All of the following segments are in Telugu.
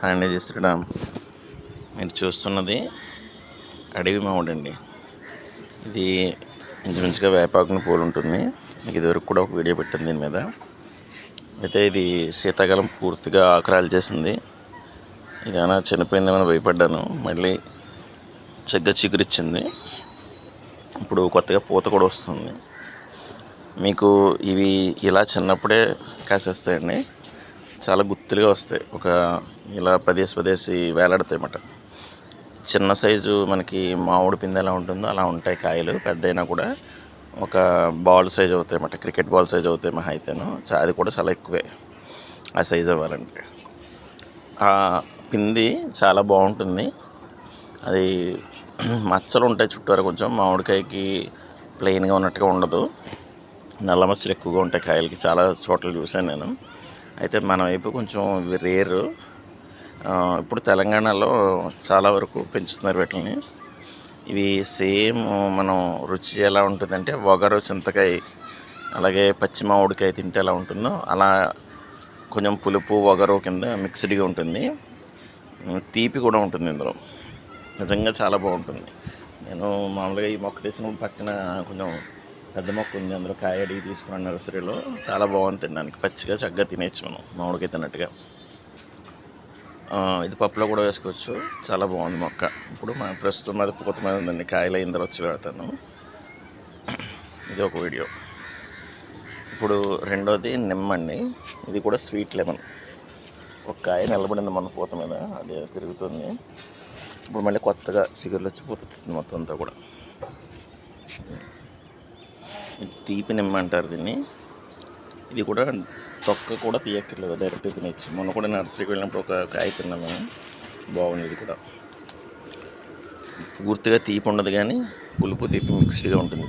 అండి శ్రీరామ్. మీరు చూస్తున్నది అడవి మామిడండి. ఇది ఇంచుమించుగా వేపాకుని పోలి ఉంటుంది. మీకు ఇదివరకు కూడా ఒక వీడియో పెట్టింది దీని మీద. అయితే ఇది శీతాకాలం పూర్తిగా ఆకురాలు చేసింది. ఇది ఏమైనా చనిపోయిందేమైనా భయపడ్డాను. మళ్ళీ చక్కగా చిగురిచ్చింది. ఇప్పుడు కొత్తగా పూత కూడా వస్తుంది. మీకు ఇవి ఇలా చిన్నప్పుడే కాసేస్తాయండి. చాలా గుత్తులుగా వస్తాయి. ఒక ఇలా పదేసి వేలాడతాయి అన్నమాట. చిన్న సైజు మనకి మామిడి పిందె ఎలా ఉంటుందో అలా ఉంటాయి కాయలు. పెద్ద అయినా కూడా ఒక బాల్ సైజ్ అవుతాయి అన్నమాట. క్రికెట్ బాల్ సైజ్ అవుతాయి మహా అయితేను. అది కూడా చాలా ఎక్కువే ఆ సైజ్ అవ్వాలంటే. ఆ పిండి చాలా బాగుంటుంది. అది మచ్చలు ఉంటాయి చుట్టూరా. కొంచెం మామిడికాయకి ప్లెయిన్గా ఉన్నట్టుగా ఉండదు. నల్ల మచ్చలు ఎక్కువగా ఉంటాయి కాయలకి. చాలా చోట్ల చూశాను నేను. అయితే మన వైపు కొంచెం ఇవి రేరు. ఇప్పుడు తెలంగాణలో చాలా వరకు పెంచుతున్నారు వీటిని. ఇవి సేమ్ మనం రుచి ఎలా ఉంటుందంటే వగరు చింతకాయ అలాగే పచ్చి మామిడికాయ తింటే ఎలా ఉంటుందో అలా కొంచెం పులుపు వగరు కింద మిక్స్డ్గా ఉంటుంది. తీపి కూడా ఉంటుంది ఇందులో. నిజంగా చాలా బాగుంటుంది. నేను మామూలుగా ఈ మొక్క తెచ్చినప్పుడు పక్కన కొంచెం పెద్ద మొక్క ఉంది. అందులో కాయ అడిగి తీసుకున్నాను నర్సరీలో. చాలా బాగుంది తినడానికి. పచ్చిగా చక్కగా తినేచ్చు మనం మామిడికాయ తిన్నట్టుగా. ఇది పప్పులో కూడా వేసుకోవచ్చు. చాలా బాగుంది మొక్క. ఇప్పుడు మా ప్రస్తుతం మీద పూత మీద ఉందండి. కాయలు అయిన తర్వాత వచ్చి పెడతాను. ఇది ఒక వీడియో. ఇప్పుడు రెండోది నిమ్మండి. ఇది కూడా స్వీట్ లెమన్. ఒక కాయ నిలబడింది మన పూత మీద, అది పెరుగుతుంది. ఇప్పుడు మళ్ళీ కొత్తగా చిగురులు వచ్చి పూత వస్తుంది మొత్తం అంతా కూడా. తీపి నిమ్మ అంటారు దీన్ని. ఇది కూడా తొక్క కూడా తీయక్కర్లేదు, డైరెక్ట్గా తినచ్చు. మొన్న కూడా నర్సరీకి వెళ్ళినప్పుడు ఒక కాయ తిన్నాము, బాగుంది. ఇది కూడా పూర్తిగా తీపి ఉండదు కానీ పులుపు తీపి మిక్స్డ్గా ఉంటుంది.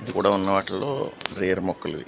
ఇది కూడా ఉన్న వాటిలో రేర్ మొక్కలు ఇవి.